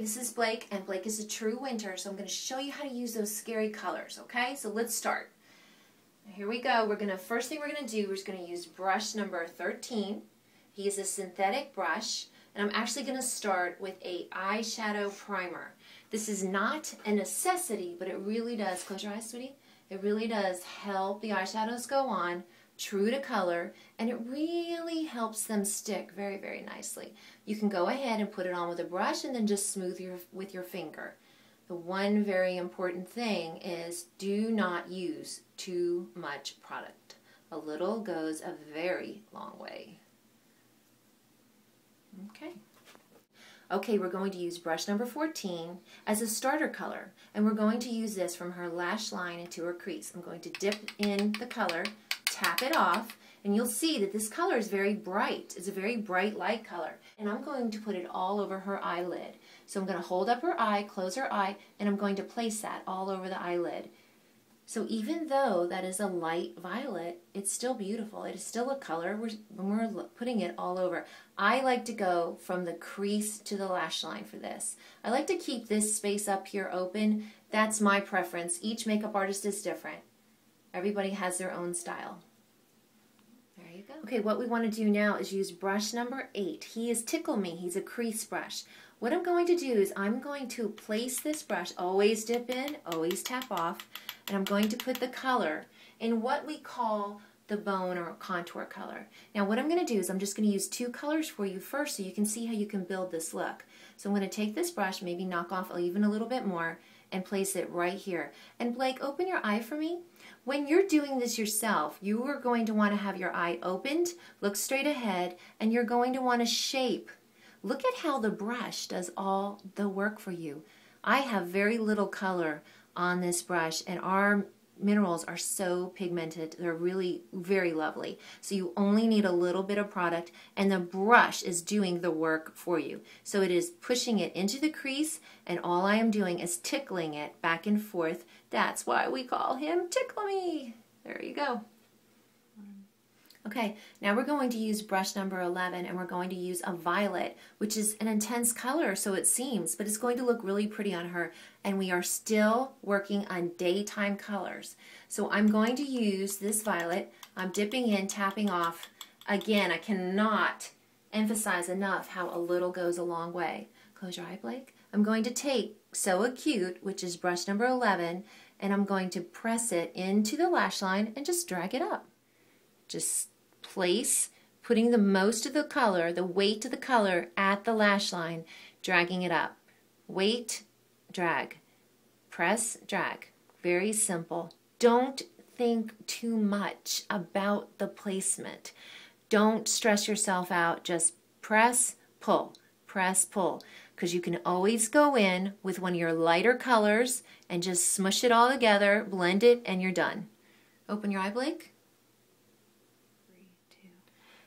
this is Blake, and Blake is a true winter, so I'm going to show you how to use those scary colors, okay? So let's start. Here we go. First thing we're going to do is going to use brush number 13. He is a synthetic brush, and I'm actually going to start with a eyeshadow primer. This is not a necessity, but it really does, close your eyes, sweetie, it really does help the eyeshadows go on true to color, and it really helps them stick very, very nicely. You can go ahead and put it on with a brush and then just smooth with your finger. The one very important thing is do not use too much product. A little goes a very long way. Okay, we're going to use brush number 14 as a starter color, and we're going to use this from her lash line into her crease. I'm going to dip in the color, tap it off, and you'll see that this color is very bright. It's a very bright light color. And I'm going to put it all over her eyelid. So I'm going to hold up her eye, close her eye, and I'm going to place that all over the eyelid. So even though that is a light violet, it's still beautiful. It is still a color when we're putting it all over. I like to go from the crease to the lash line for this. I like to keep this space up here open. That's my preference. Each makeup artist is different. Everybody has their own style. There you go. Okay, what we want to do now is use brush number 8. He is Tickle Me. He's a crease brush. What I'm going to do is I'm going to place this brush, always dip in, always tap off, and I'm going to put the color in what we call the bone or contour color. Now what I'm going to do is I'm just going to use 2 colors for you first so you can see how you can build this look. So I'm going to take this brush, maybe knock off even a little bit more, and place it right here. And Blake, open your eye for me. When you're doing this yourself, you are going to want to have your eye opened, look straight ahead, and you're going to want to shape. Look at how the brush does all the work for you. I have very little color on this brush, and our minerals are so pigmented. They're really very lovely. So you only need a little bit of product, and the brush is doing the work for you. So it is pushing it into the crease, and all I am doing is tickling it back and forth. That's why we call him Tickle Me. There you go. Okay, now we're going to use brush number 11, and we're going to use a violet, which is an intense color, so it seems, but it's going to look really pretty on her, and we are still working on daytime colors. So I'm going to use this violet. I'm dipping in, tapping off. Again, I cannot emphasize enough how a little goes a long way. Close your eye, Blake. I'm going to take So Acute, which is brush number 11, and I'm going to press it into the lash line and just drag it up. Just place, putting the most of the color, the weight of the color at the lash line, dragging it up. Weight, drag. Press, drag. Very simple. Don't think too much about the placement. Don't stress yourself out. Just press, pull, because you can always go in with one of your lighter colors and just smush it all together, blend it, and you're done. Open your eye, Blake.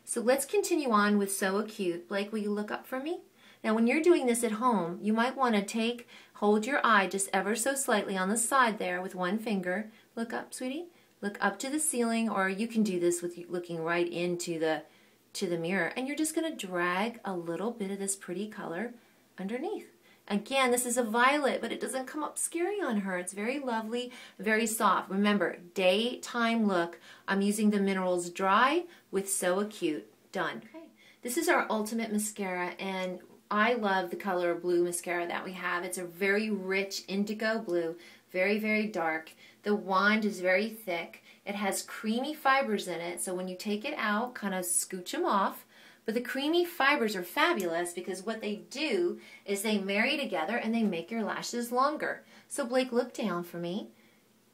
So let's continue on with So Acute. Blake, will you look up for me? Now when you're doing this at home, you might want to hold your eye just ever so slightly on the side there with one finger. Look up, sweetie. Look up to the ceiling, or you can do this with looking right into the mirror. And you're just going to drag a little bit of this pretty color underneath. Again, this is a violet, but it doesn't come up scary on her. It's very lovely, very soft. Remember, daytime look. I'm using the Minerals Dry with So Acute. Done. Okay. This is our ultimate mascara, and I love the color blue mascara that we have. It's a very rich indigo blue, very, very dark. The wand is very thick. It has creamy fibers in it, so when you take it out, kind of scooch them off. But the creamy fibers are fabulous because what they do is they marry together and they make your lashes longer. So Blake, look down for me.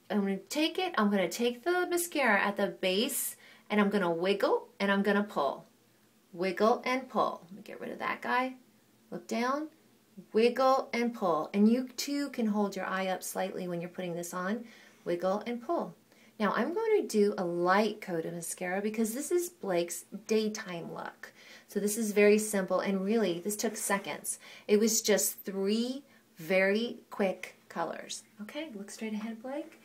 I'm going to take the mascara at the base, and I'm going to wiggle and I'm going to pull. Wiggle and pull. Let me get rid of that guy. Look down, wiggle and pull. And you too can hold your eye up slightly when you're putting this on. Wiggle and pull. Now I'm going to do a light coat of mascara because this is Blake's daytime look. So this is very simple, and really this took seconds. It was just 3 very quick colors. Okay, look straight ahead, Blake.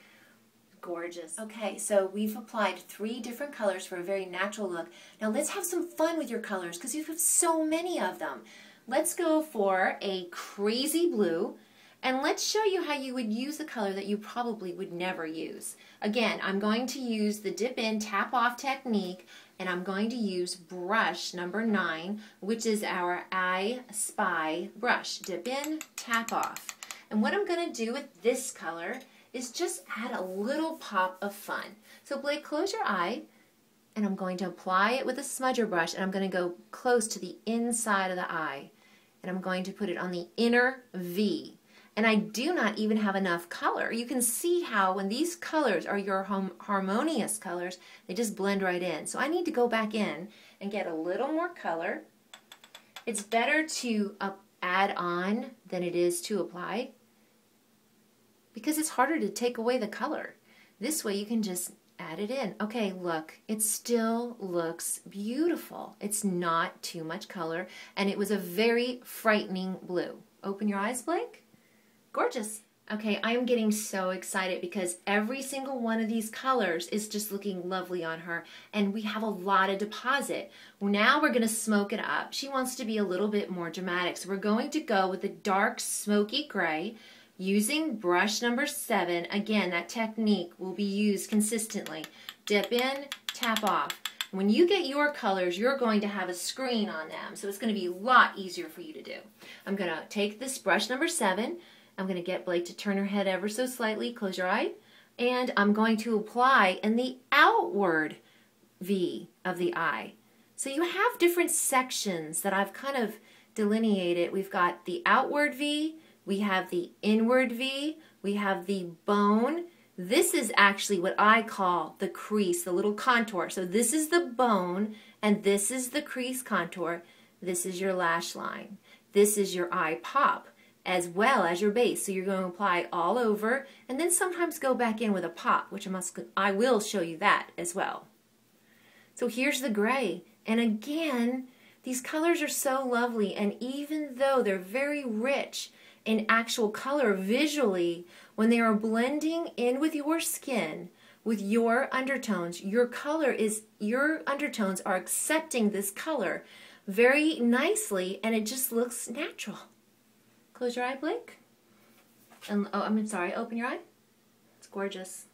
Gorgeous. Okay, so we've applied 3 different colors for a very natural look. Now let's have some fun with your colors because you have so many of them. Let's go for a crazy blue, and let's show you how you would use a color that you probably would never use. Again, I'm going to use the dip in, tap off technique, and I'm going to use brush number 9, which is our I Spy brush. Dip in, tap off. And what I'm going to do with this color is just add a little pop of fun. So Blake, close your eye, and I'm going to apply it with a smudger brush, and I'm going to go close to the inside of the eye. And I'm going to put it on the inner V. And I do not even have enough color. You can see how when these colors are your harmonious colors, they just blend right in. So I need to go back in and get a little more color. It's better to add on than it is to apply because it's harder to take away the color. This way you can just add it in. Okay, look, it still looks beautiful. It's not too much color, and it was a very frightening blue. Open your eyes, Blake. Gorgeous. Okay, I am getting so excited because every single one of these colors is just looking lovely on her, and we have a lot of deposit. Now we're going to smoke it up. She wants to be a little bit more dramatic, so we're going to go with a dark smoky gray. Using brush number 7, again, that technique will be used consistently. Dip in, tap off. When you get your colors, you're going to have a screen on them, so it's going to be a lot easier for you to do. I'm going to take this brush number 7. I'm going to get Blake to turn her head ever so slightly. Close your eye. And I'm going to apply in the outward V of the eye. So you have different sections that I've kind of delineated. We've got the outward V. We have the inward V, we have the bone. This is actually what I call the crease, the little contour. So this is the bone, and this is the crease contour. This is your lash line. This is your eye pop, as well as your base. So you're going to apply all over, and then sometimes go back in with a pop, which I will show you that as well. So here's the gray, and again, these colors are so lovely, and even though they're very rich in actual color visually, when they are blending in with your skin, with your undertones, your undertones are accepting this color very nicely, and it just looks natural. Close your eye, Blake. And oh, I'm sorry, open your eye. It's gorgeous.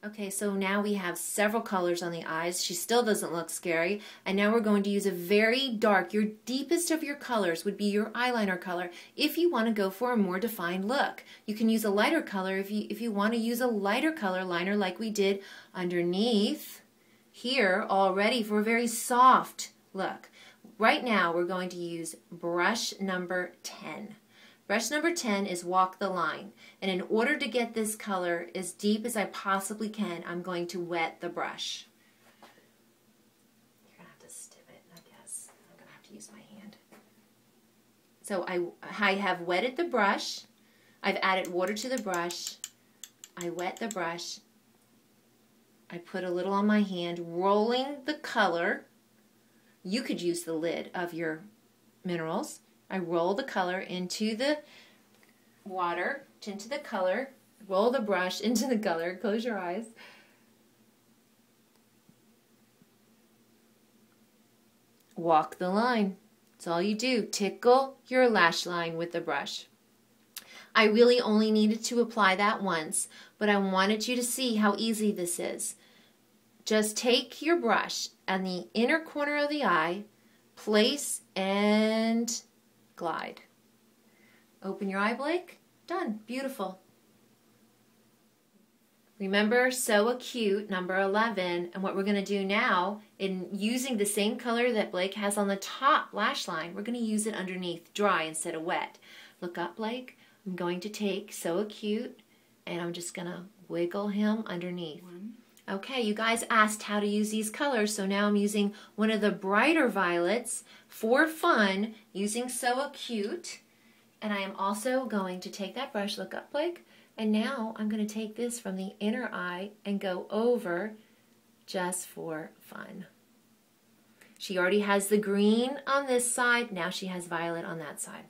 Okay, so now we have several colors on the eyes. She still doesn't look scary. And now we're going to use a very dark, your deepest of your colors would be your eyeliner color if you want to go for a more defined look. You can use a lighter color if you want to use a lighter color liner like we did underneath here already for a very soft look. Right now we're going to use brush number 10. Brush number 10 is Walk the Line. And in order to get this color as deep as I possibly can, I'm going to wet the brush. You're going to have to stim it, I guess. I'm going to have to use my hand. So I have wetted the brush. I've added water to the brush. I wet the brush. I put a little on my hand, rolling the color. You could use the lid of your minerals. I roll the color into the water, into the color, roll the brush into the color, close your eyes. Walk the line. That's all you do. Tickle your lash line with the brush. I really only needed to apply that once, but I wanted you to see how easy this is. Just take your brush on the inner corner of the eye, place and glide. Open your eye, Blake. Done. Beautiful. Remember, So Acute, number 11, and what we're going to do now, in using the same color that Blake has on the top lash line, we're going to use it underneath, dry instead of wet. Look up, Blake. I'm going to take So Acute, and I'm just going to wiggle him underneath. Okay, you guys asked how to use these colors, so now I'm using one of the brighter violets for fun, using So Acute. And I am also going to take that brush, look up, Blake, and now I'm going to take this from the inner eye and go over just for fun. She already has the green on this side, now she has violet on that side.